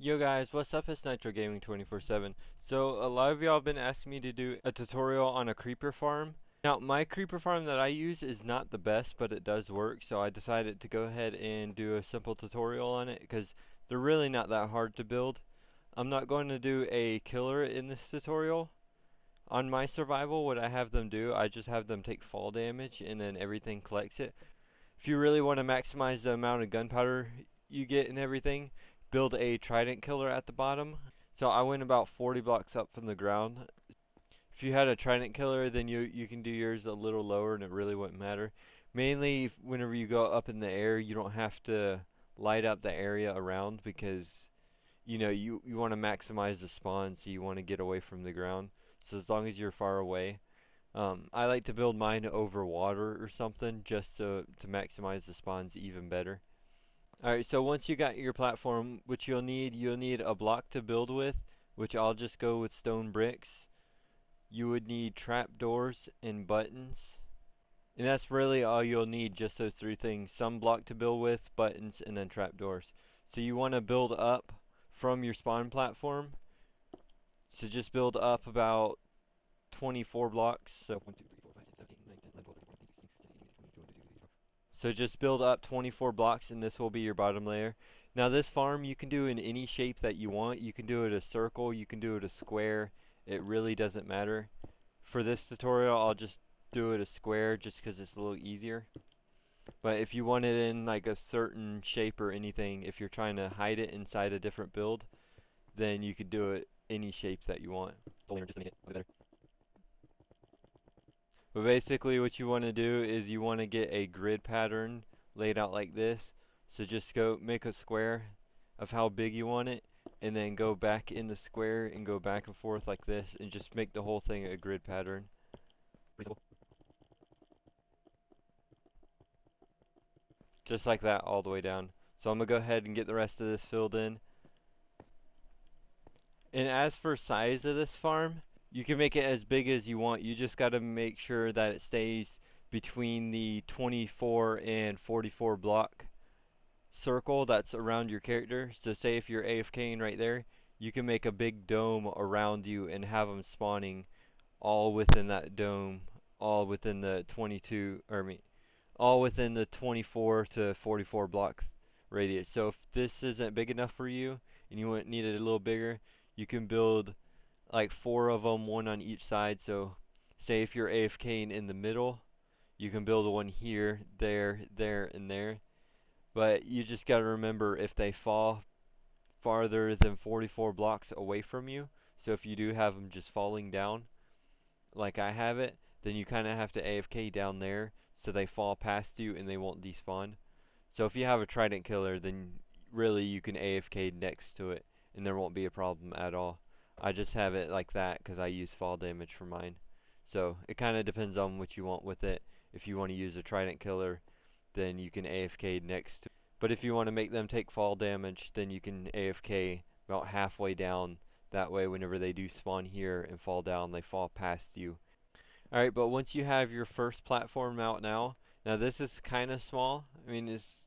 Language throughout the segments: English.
Yo guys, what's up? It's Nitro Gaming 24/7. So a lot of y'all have been asking me to do a tutorial on a creeper farm. Now my creeper farm that I use is not the best, but it does work, so I decided to go ahead and do a simple tutorial on it because they're really not that hard to build. I'm not going to do a killer in this tutorial. On my survival, what I have them do, I just have them take fall damage and then everything collects it. If you really want to maximize the amount of gunpowder you get and everything, build a trident killer at the bottom. So I went about 40 blocks up from the ground. If you had a trident killer, then you can do yours a little lower and it really wouldn't matter. Mainly whenever you go up in the air, you don't have to light up the area around because you want to maximize the spawn, so you want to get away from the ground. So as long as you're far away, I like to build mine over water or something just to maximize the spawns even better. Alright, so once you got your platform, which you'll need a block to build with, which I'll just go with stone bricks. You would need trapdoors and buttons. And that's really all you'll need, just those three things. Some block to build with, buttons, and then trapdoors. So you want to build up from your spawn platform. So just build up about 24 blocks. So 1, 2, 3, 4, 5, 6, 7, 8, 9, 10, 11, 12, 13, 14, 15, 16, 17, 18, 19, 20, 21, 22, 23, 24. So just build up 24 blocks and this will be your bottom layer. Now this farm you can do in any shape that you want. You can do it a circle, you can do it a square. It really doesn't matter. For this tutorial I'll just do it a square just because it's a little easier. But if you want it in like a certain shape or anything, if you're trying to hide it inside a different build, then you could do it any shape that you want. Just make it a bit better. But basically what you want to do is you want to get a grid pattern laid out like this. So just go make a square of how big you want it, and then go back in the square and go back and forth like this, and just make the whole thing a grid pattern. Just like that all the way down. So I'm going to go ahead and get the rest of this filled in. And as for size of this farm, you can make it as big as you want. You just got to make sure that it stays between the 24 and 44 block circle that's around your character. So say if you're AFKing right there, you can make a big dome around you and have them spawning all within that dome, all within the 22, or I mean, all within the 24 to 44 block radius. So if this isn't big enough for you and you need it a little bigger, you can build like 4 of them, one on each side. So say if you're AFKing in the middle, you can build one here, there, there, and there. But you just gotta remember, if they fall farther than 44 blocks away from you, so if you do have them just falling down, like I have it, then you kind of have to AFK down there so they fall past you and they won't despawn. So if you have a trident killer, then really you can AFK next to it and there won't be a problem at all. I just have it like that because I use fall damage for mine. So it kind of depends on what you want with it. If you want to use a trident killer, then you can AFK next to it. But if you want to make them take fall damage, then you can AFK about halfway down. That way whenever they do spawn here and fall down, they fall past you. Alright, but once you have your first platform out now this is kind of small. I mean, it's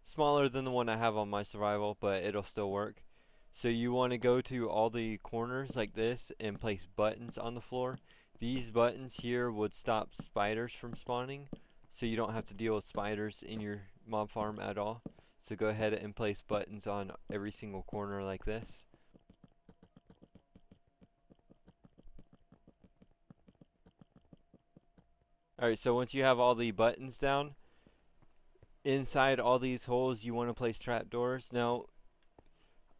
smaller than the one I have on my survival, but it'll still work. So you want to go to all the corners like this and place buttons on the floor. These buttons here would stop spiders from spawning, so you don't have to deal with spiders in your mob farm at all. So go ahead and place buttons on every single corner like this. Alright, so once you have all the buttons down, inside all these holes you want to place trapdoors. Now,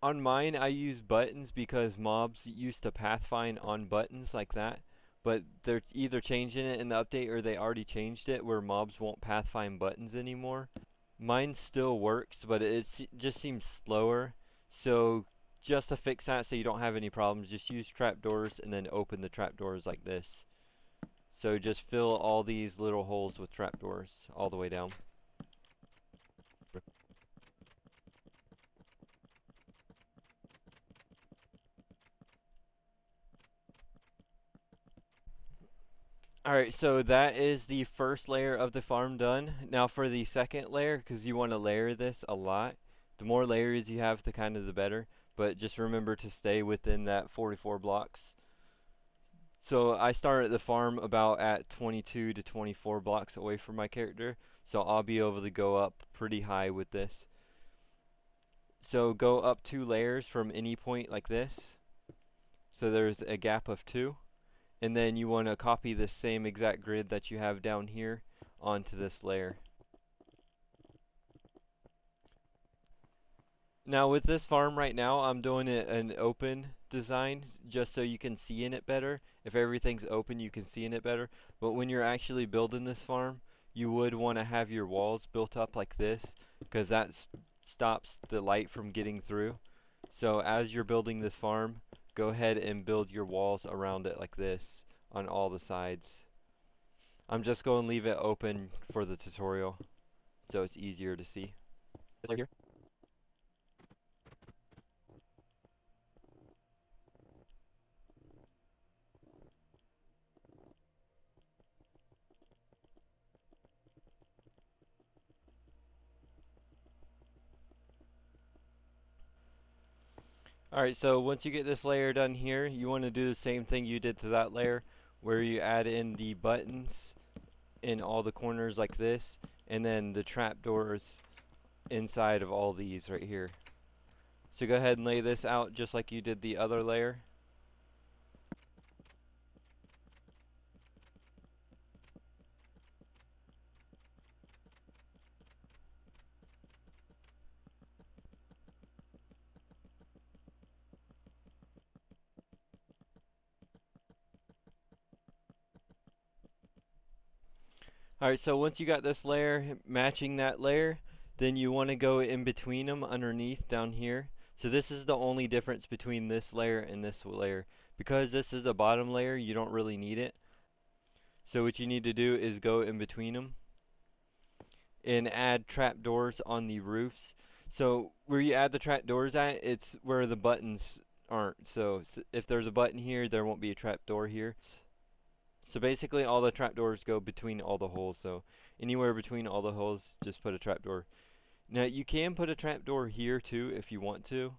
on mine I use buttons because mobs used to pathfind on buttons like that, but they're either changing it in the update or they already changed it where mobs won't pathfind buttons anymore. Mine still works, but it just seems slower. So just to fix that so you don't have any problems, just use trapdoors and then open the trapdoors like this. So just fill all these little holes with trapdoors all the way down. Alright, so that is the first layer of the farm done. Now for the second layer, because you want to layer this a lot, the more layers you have, the better. but just remember to stay within that 44 blocks. So I started the farm about at 22 to 24 blocks away from my character, so I'll be able to go up pretty high with this. So go up 2 layers from any point like this. So there's a gap of 2. And then you want to copy the same exact grid that you have down here onto this layer. Now with this farm right now, I'm doing it an open design just so you can see in it better. If everything's open, you can see in it better. But when you're actually building this farm, you would want to have your walls built up like this because that stops the light from getting through. So as you're building this farm, go ahead and build your walls around it like this on all the sides. I'm just going to leave it open for the tutorial so it's easier to see. Right here. Alright, so once you get this layer done here, you want to do the same thing you did to that layer, where you add in the buttons in all the corners like this, and then the trapdoors inside of all these right here. So go ahead and lay this out just like you did the other layer. Alright, so once you got this layer matching that layer, then you want to go in between them underneath down here. So this is the only difference between this layer and this layer. Because this is a bottom layer, you don't really need it. So what you need to do is go in between them and add trapdoors on the roofs. So where you add the trapdoors at, it's where the buttons aren't. So if there's a button here, there won't be a trapdoor here. So basically all the trapdoors go between all the holes. So anywhere between all the holes, just put a trapdoor. Now you can put a trapdoor here too if you want to,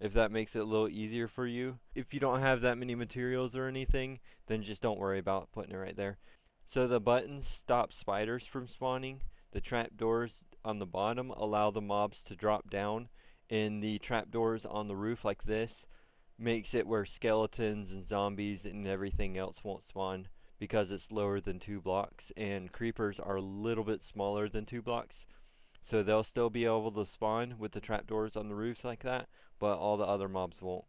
if that makes it a little easier for you. If you don't have that many materials or anything, then just don't worry about putting it right there. So the buttons stop spiders from spawning. The trapdoors on the bottom allow the mobs to drop down, and the trapdoors on the roof like this makes it where skeletons and zombies and everything else won't spawn because it's lower than 2 blocks, and creepers are a little bit smaller than 2 blocks. So they'll still be able to spawn with the trapdoors on the roofs like that, but all the other mobs won't.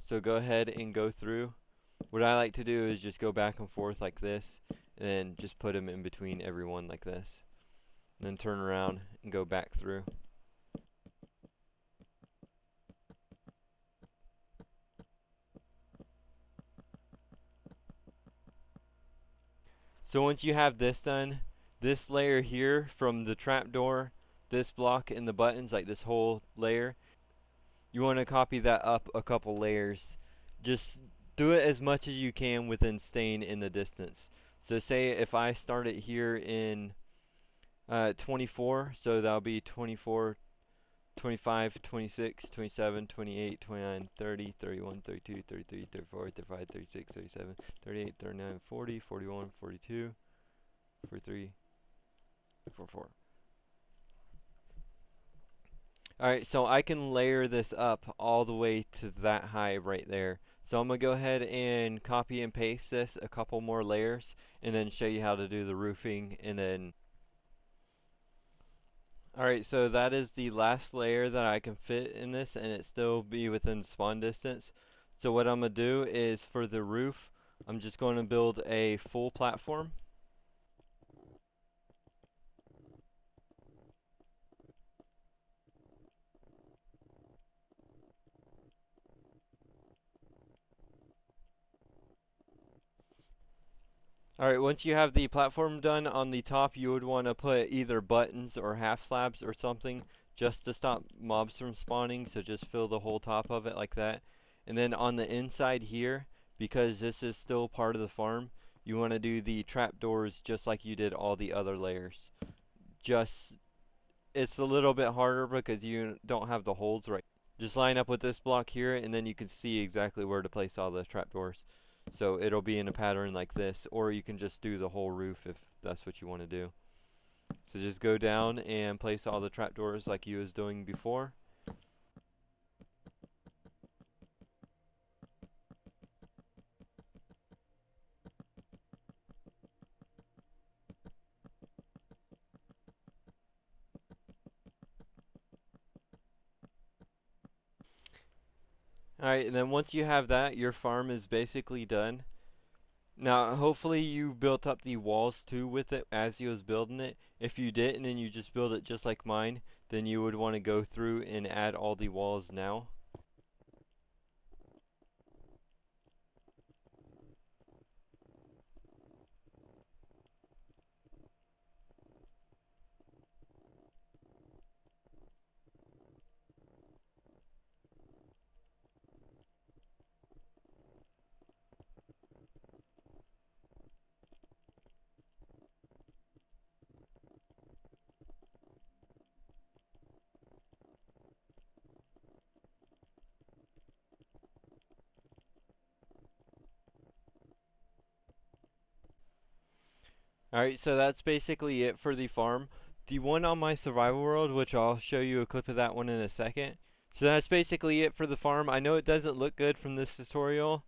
So go ahead and go through. What I like to do is just go back and forth like this, and then just put them in between everyone like this. And then turn around and go back through. So once you have this done, this layer here from the trapdoor, this block, and the buttons, like this whole layer, you want to copy that up a couple layers. Just do it as much as you can within staying in the distance. So say if I start it here in 24, so that'll be 24, 25, 26, 27, 28, 29, 30, 31, 32, 33, 34, 35, 36, 37, 38, 39, 40, 41, 42, 43, 44. Alright, so I can layer this up all the way to that high right there. So I'm going to go ahead and copy and paste this a couple more layers and then show you how to do the roofing and then... Alright, so that is the last layer that I can fit in this and it still be within spawn distance. So what I'm going to do is for the roof, I'm just going to build a full platform. Alright, once you have the platform done on the top, you would want to put either buttons or half slabs or something just to stop mobs from spawning, so just fill the whole top of it like that. And then on the inside here, because this is still part of the farm, you want to do the trapdoors just like you did all the other layers. Just it's a little bit harder because you don't have the holes right. Just line up with this block here, and then you can see exactly where to place all the trapdoors. So it'll be in a pattern like this, or you can just do the whole roof if that's what you want to do. So just go down and place all the trapdoors like you was doing before. Alright, and then once you have that, your farm is basically done. Now, hopefully you built up the walls too with it as you was building it. If you didn't and you just build it just like mine, then you would want to go through and add all the walls now. Alright, so that's basically it for the farm. The one on my survival world, which I'll show you a clip of that one in a second. So that's basically it for the farm. I know it doesn't look good from this tutorial,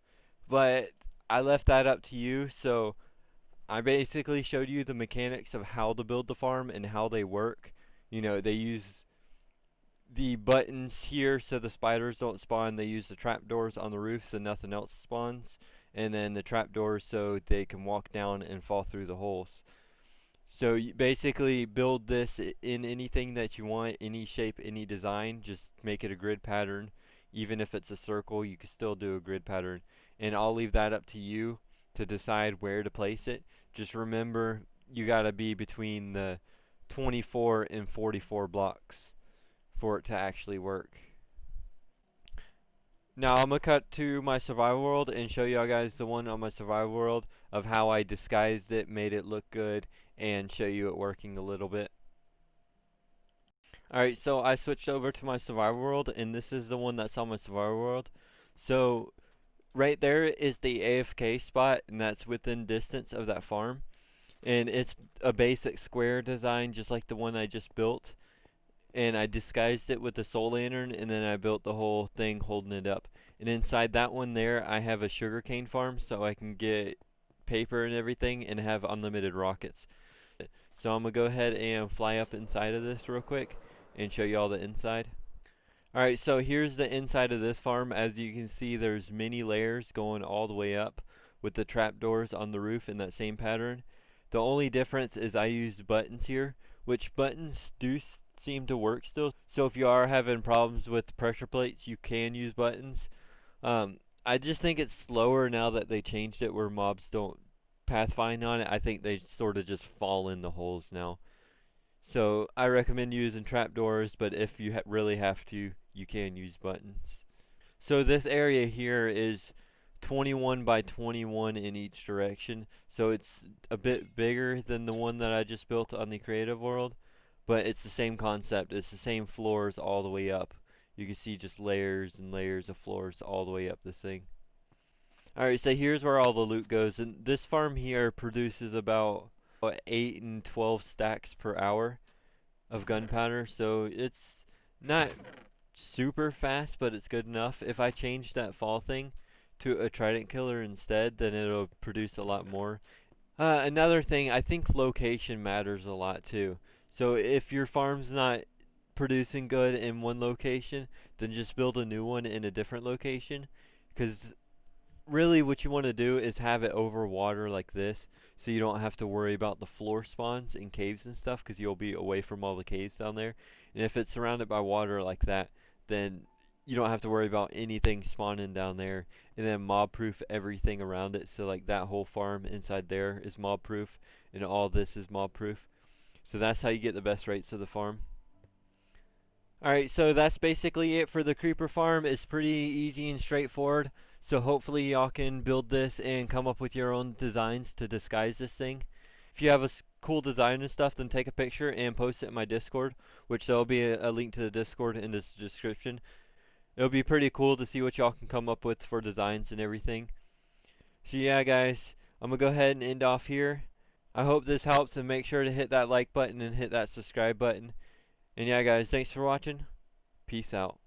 but I left that up to you. So I basically showed you the mechanics of how to build the farm and how they work. You know, they use the buttons here so the spiders don't spawn. They use the trapdoors on the roof so nothing else spawns. And then the trapdoors so they can walk down and fall through the holes. So you basically build this in anything that you want, any shape, any design. Just make it a grid pattern. Even if it's a circle, you can still do a grid pattern. And I'll leave that up to you to decide where to place it. Just remember, you gotta be between the 24 and 44 blocks for it to actually work. Now I'm gonna cut to my survival world and show y'all guys the one on my survival world of how I disguised it, made it look good, and show you it working a little bit. Alright, so I switched over to my survival world, and this is the one that's on my survival world. So right there is the AFK spot, and that's within distance of that farm. And it's a basic square design just like the one I just built. And I disguised it with the soul lantern, and then I built the whole thing holding it up. And inside that one there, I have a sugarcane farm so I can get paper and everything and have unlimited rockets. So I'm gonna go ahead and fly up inside of this real quick and show you all the inside. Alright, so here's the inside of this farm. As you can see, there's many layers going all the way up with the trapdoors on the roof in that same pattern. The only difference is I used buttons here, which buttons do seem to work still. So if you are having problems with pressure plates, you can use buttons. I just think it's slower now that they changed it where mobs don't pathfind on it. I think they sort of just fall in the holes now. So I recommend using trapdoors, but if you really have to, you can use buttons. So this area here is 21 by 21 in each direction. So it's a bit bigger than the one that I just built on the creative world, but it's the same concept. It's the same floors all the way up. You can see just layers and layers of floors all the way up this thing. Alright, so here's where all the loot goes. And this farm here produces about 8 and 12 stacks per hour of gunpowder, so it's not super fast, but it's good enough. If I change that fall thing to a trident killer instead, then it'll produce a lot more. Another thing, I think location matters a lot too. So if your farm's not producing good in one location, then just build a new one in a different location. Because really what you want to do is have it over water like this, so you don't have to worry about the floor spawns in caves and stuff, because you'll be away from all the caves down there. And if it's surrounded by water like that, then you don't have to worry about anything spawning down there. And then mob proof everything around it, so like that whole farm inside there is mob proof, and all this is mob proof. So that's how you get the best rates of the farm. Alright, so that's basically it for the creeper farm. It's pretty easy and straightforward. So hopefully y'all can build this and come up with your own designs to disguise this thing. If you have a cool design and stuff, then take a picture and post it in my Discord, which there'll be a link to the Discord in the description. It'll be pretty cool to see what y'all can come up with for designs and everything. So yeah, guys, I'm gonna go ahead and end off here. I hope this helps, and make sure to hit that like button and hit that subscribe button. And yeah, guys, thanks for watching. Peace out.